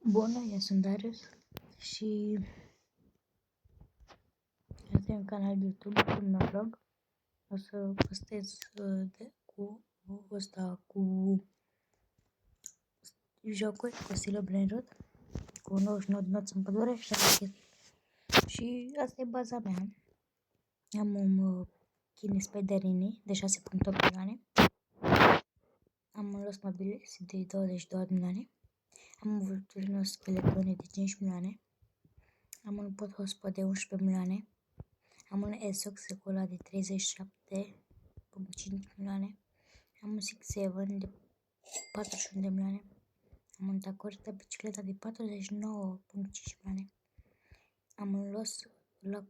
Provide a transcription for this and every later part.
Bună, eu sunt Darius și este un canal de YouTube cu un vlog. O să postez cu jocuri, cu stilul Brain Rot, cu 99 de noți în pădure și așa chestii. Și asta e baza mea. Am un Kine Spiderini de 6.8 milioane. Am un Lost Mobiles de 22 milioane. Am un Vulturinos Skeletone de 5 milioane. Am un Podhospod de 11 milioane. Am un Esox Secola de 37.5 milioane. Am un Six Seven de 41 de milioane. Am un Tacorita Bicicleta de 49.5 milioane. Am un La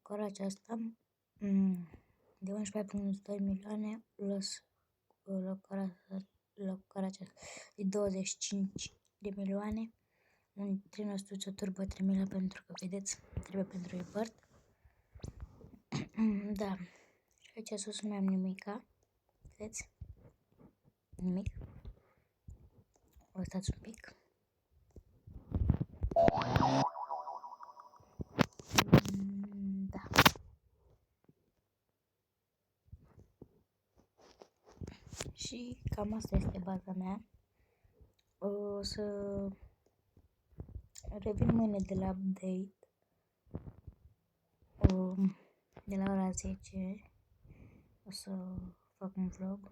Caracea asta de 11.2 milioane. La Caracea de 25 de milioane. Un Trinostuță Turbo 3000 pentru că, vedeți, trebuie pentru report. Da. Și aici sus nu mai am nimica. Vedeți? Nimic. O stați un pic. Da. Și cam asta este baza mea. O să revin mâine de la update. De la ora 10 o să fac un vlog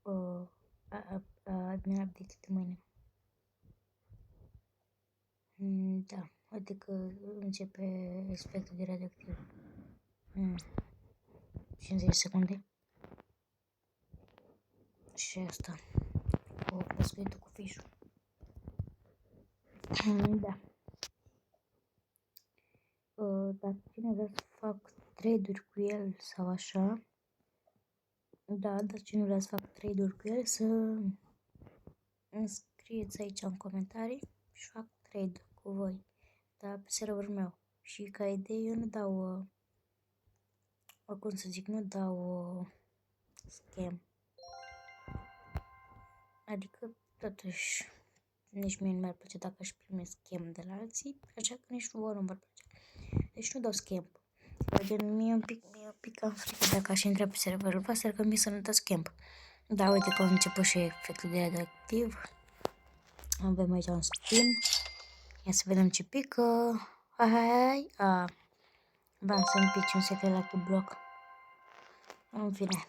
cu admin update de mâine. Da, adică începe efectul de radioactiv. 50 secunde. Și asta cu pescuitul cu fișul. Da. Dacă cine vrea să fac trade-uri cu el sau așa, da, dar cine vrea să fac trade-uri cu el, să îmi scrieți aici în comentarii și fac trade cu voi, dar pe serverul meu. Și ca idee eu nu dau, cum să zic, nu dau scam. Adică totuși nici mie nu mi-ar plăcea dacă aș primi scam de la alții, așa că nici vouă nu mi-ar plăcea. Deci nu dau scam. Mie un pic cam frică dacă aș intra pe serverul voastră că mi să nu dau scam. Da, uite că a început și efectul de radioactiv. Avem aici un spin. Ia să vedem ce pică. Hai. Vreau să-mi pici un secret la cu bloc. În fine.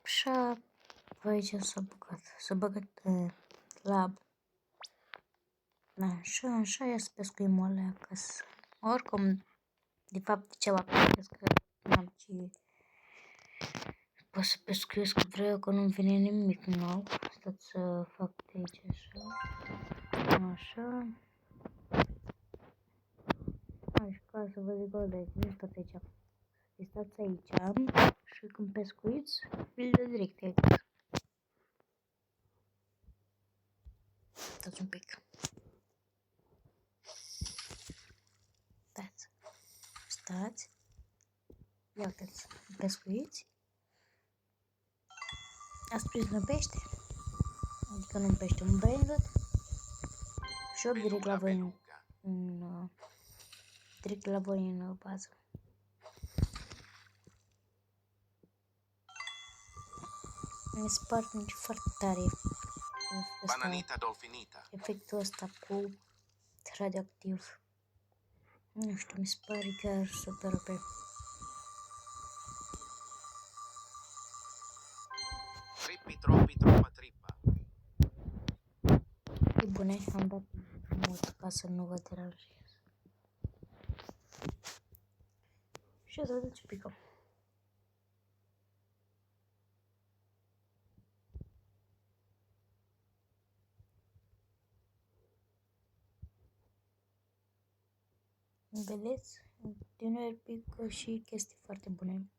Așa. Aici s-a băgat lab. Așa, ia să pescuim o alea acasă. Oricum, de fapt, ceva pescuiesc că n-am ce... Pot să pescuiesc cât vreau, că nu-mi vine nimic nou. Stați să fac de aici așa. Așa, ca să vă zic o de aici, nu stați aici. Stați aici și când pescuiți, îl dă direct aici. Stați un pic. Stați. Ia uitați, pescuiți. Ați prins un pește? Adică nu un pește, un Brain Rot. Și 8 direct la voi în bază. Mi se pare foarte tare Bananita dolfinita. efectul ăsta cu radioactiv. Nu știu, mi se pare chiar super OP. Trippi troppi troppa trippa. E bune, am dat mult ca să nu vă deranjez. Și o să vedeți ce pică. Vedeți? Uneori pică și chestii foarte bune.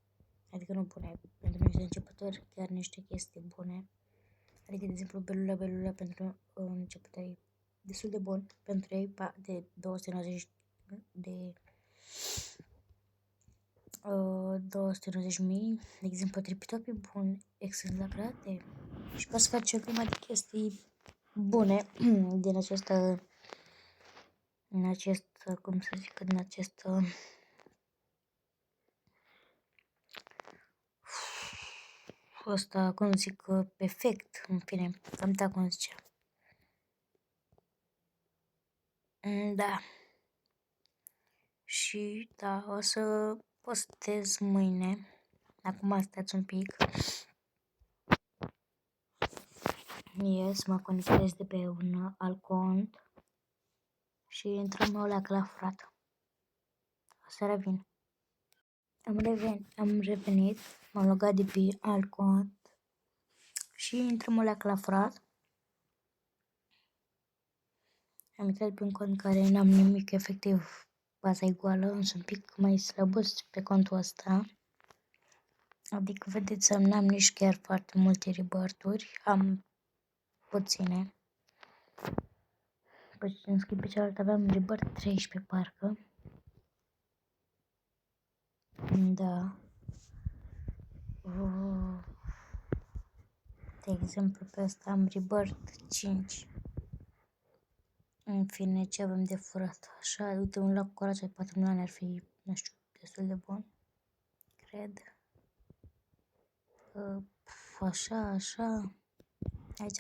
Adică nu bune, pentru niște începători, chiar niște chestii bune. Adică, de exemplu, belula pentru începători destul de bun. Pentru ei, de 290 de 290.000, de exemplu, tripitopi bun, excelent la create și poți să faci o grămadă de chestii bune din această, cum să zic, din acest ăsta, cum zic, efect, în fine, cam da, cum zice. Da. Și da, o să postez mâine. Acum stați un pic. Mă conectez de pe un alt cont și intrăm la clafrat. O să revin. Am revenit, m-am logat de pe alt cont și intrăm la clafrat. Am intrat pe un cont care n-am nimic, efectiv, baza e goală, sunt un pic mai slăbos pe contul ăsta. Adică, vedeți, n-am nici chiar foarte multe rebirth-uri, am puține. Păi, în schimb, pe cealaltă aveam rebirth 13, parcă. Da. De exemplu, pe ăsta am rebirth 5. În fine, ce avem de furat? Așa, uite, un lac corață de 4 milioane ar fi, nu știu, destul de bun. Cred. Așa. Aici,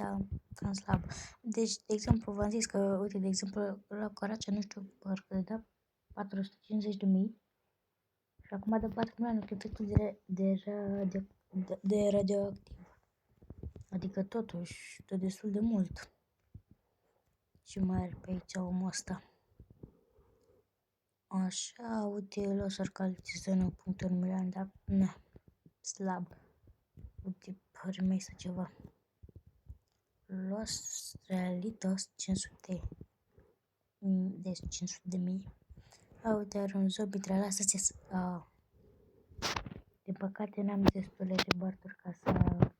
cam slab. Deci, de exemplu, v-am zis că, uite, de exemplu, la corață, nu știu, parcă da 450.000. Și acum de 4 milioane cu efectul de radioactiv. Adică totuși, tot destul de mult. Și mai are pe aici omul ăsta. Așa, uite, los orcalițe 1.1 milioane, dar, na, slab. Uite, remei sau ceva. Los realitos 500. Deci 500.000. Uite, are un zombie, trebuie lasă-ți. Din păcate n-am destule rebirth-uri ca să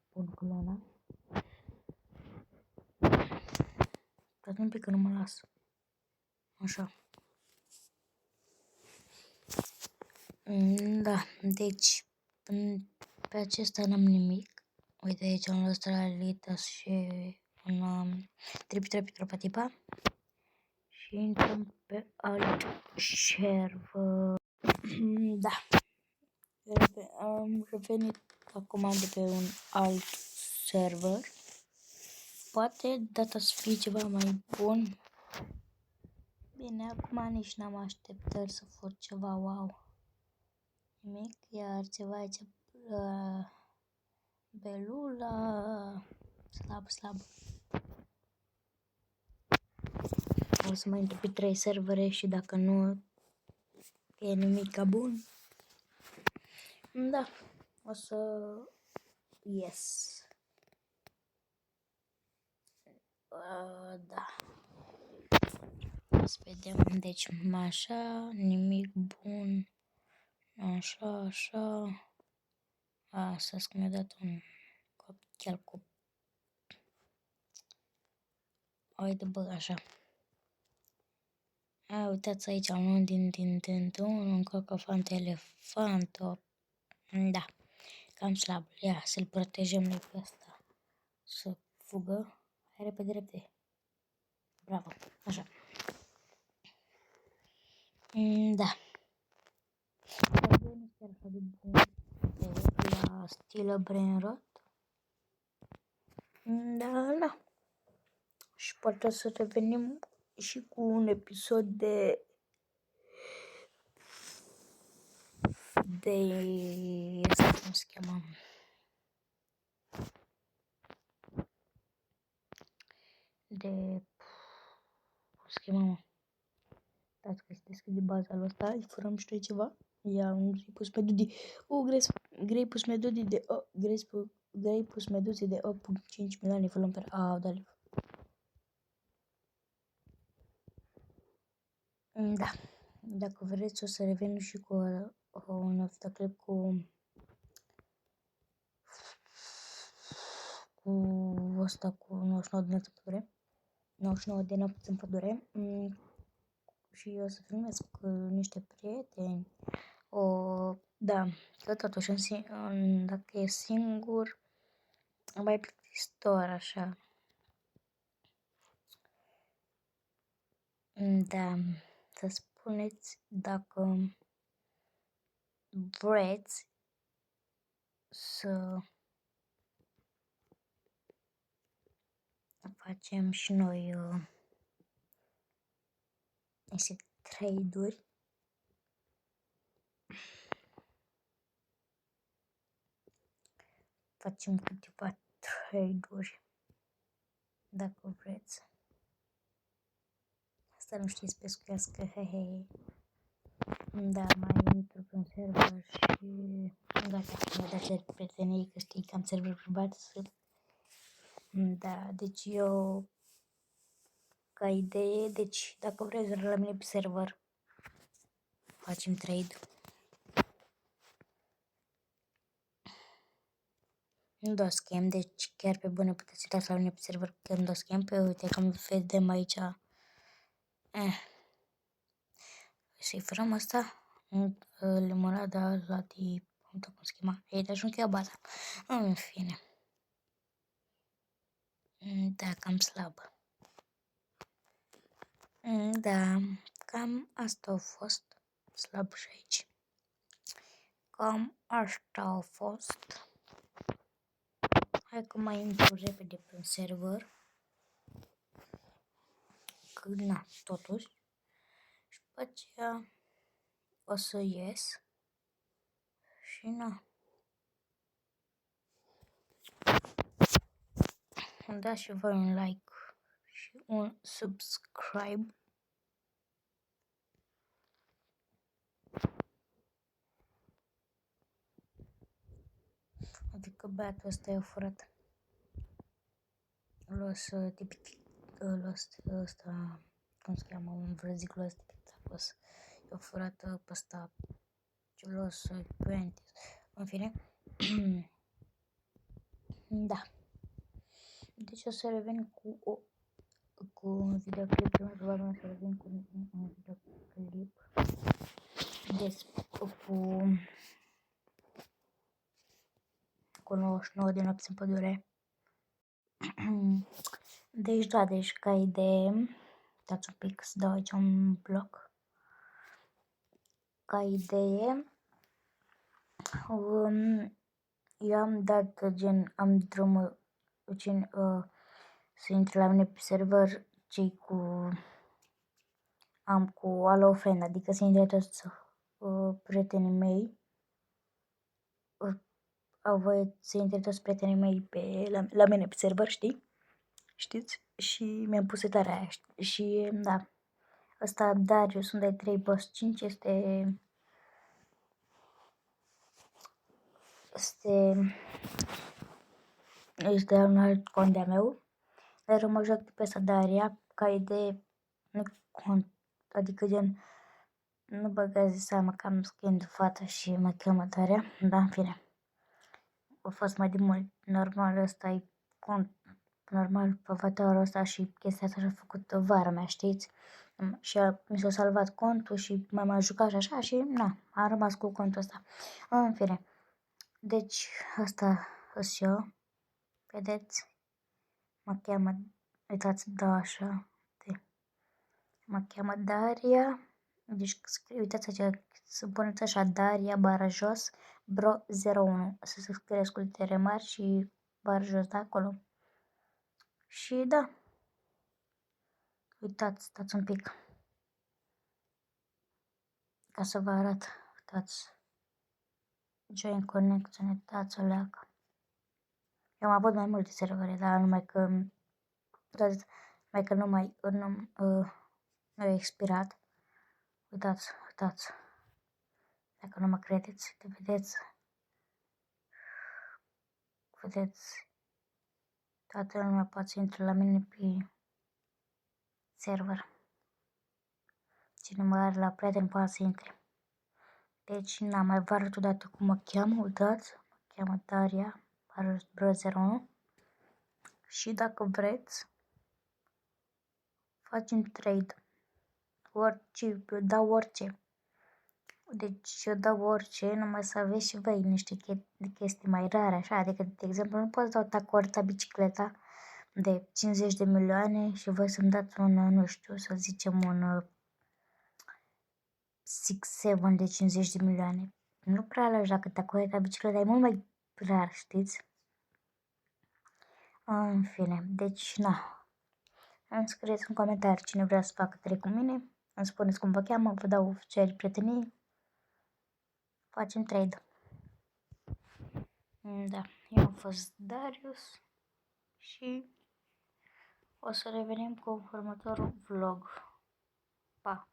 pun clona. Stați un pic că nu mă las. Așa. Da, deci pe acesta n-am nimic. Uite aici un Australitas și un Tripitropatipa. Și intrăm pe alt server. Da. Am revenit acum de pe un alt server. Poate data să fie ceva mai bun. Bine, acum nici n-am așteptări să fur ceva wow. Nimic, iar ceva aici belula slab. O să mai intru pe 3 servere și dacă nu e nimic bun, da, o să yes. Da. O să vedem, deci așa, nimic bun, așa. Asta că mi-a dat un chiar cu. Uite, bă, așa. Uitați aici, unul din un cacofant elefant. Da, cam slab. Ia, să-l protejăm noi pe ăsta. Să fugă. Hai repede. Bravo, așa. Da. Nu chiar așa de bun la stilă Brainrot. Da. Și poate să revenim și cu un episod de asta cum se cheamă? Cum se cheamă? Dați că se deschide baza lui ăsta, îi furăm și noi ceva. Ia un Grapus Medudi. Grapus Medudi de Grapus Meduzi de 8.5 milioane volum per dale. Da. Dacă vreți o să revin și cu un videoclip cu ăsta cu 99 de nopți în pădure. Și o să filmez cu niște prieteni Da, că totuși dacă e singur, mai plictisitor așa. Da, să spuneți dacă vreți să facem și noi niște trade-uri. Facem câteva trade-uri dacă vreți. Asta nu știți pe scuiască, he. Da, mai intru pe un server și gata, mi-a dat prietenii că știi că am server privat. Da, deci eu, ca idee, deci dacă vreți la mine pe server, facem trade. Nu dau scam, deci chiar pe bune puteți uitați la mine pe server că nu dau scam. Pe uite că vedem aici. Să-i fărăm asta. Limonada la tip. Nu știu cum se chema. Ei, dar nu chiar baza. În fine. Da, cam slab. Da, cam asta a fost. Slab și aici. Cam asta a fost. Hai că mai intru repede pe un server. Că, na, totuși. Și pe aceea o să ies. Și na. Dați și voi un like și un subscribe. Adică băiatul ăsta i-a furat. Ăsta, cum se cheamă, un vrăzicul ăsta tipicos. I-a furat pe ăsta, Celos, Puentis. În fine. Da. Deci o să revin cu un videoclip. Probabil o să revin cu un videoclip cu 99 de nopți în pădure. Deci da, deci ca idee, dați un pic să dau aici un bloc. Ca idee, eu am dat am drumul să intre la mine pe server cei cu Allo Friend, adică să intre toți prietenii mei. Au voie să intre toți prietenii mei la mine pe server, știți? Și mi-am pus setarea aia și da. Ăsta Darius, unde ai 3 boss 5, este un alt cont de-a meu. Dar mă joc de pe ăsta Daria, ca idee, adică gen, nu băgați de seama că am skin de fată și mă cheamă Daria, da, în fine. A fost mai de mult, normal ăsta e cont, normal pe avatarul ăsta și chestia asta și-a făcut vara mea, știți? Și mi s-a salvat contul și m-am jucat și așa și na, am rămas cu contul ăsta. În fine, deci asta sunt eu, vedeți? Mă cheamă, uitați, da, așa, mă cheamă Daria, deci uitați aici, să puneți așa, Daria, bară jos, bro 01, să se scrieți cu litere mari și bară jos de acolo. Și da, uitați, stați un pic, ca să vă arăt, uitați, join connection, uitați o leacă. Eu am avut mai multe servere, dar numai că nu a expirat. Uitați, dacă nu mă credeți, vedeți, toată lumea poate să intre la mine pe server. Cine mă are la prieten poate să intre. Deci, mai vă arăt odată cum mă cheamă, uitați, mă cheamă Daria, Bro 01. Și dacă vreți, facem trade. Orice, dau orice. Deci eu dau orice, numai să aveți și voi niște chestii mai rare, așa. Adică, de exemplu, nu pot să dau tacorta bicicleta de 50 de milioane și voi să-mi dați un, nu știu, să zicem un 6-7 de 50 de milioane. Nu prea lași dacă tacorta bicicleta e mult mai rar, știți? În fine, deci, na. Îmi scrieți în comentarii cine vrea să facă trei cu mine. Îmi spuneți cum vă cheamă, vă dau ceri prietenii. Facem trade. Da, eu am fost Darius și o să revenim cu următorul vlog. Pa!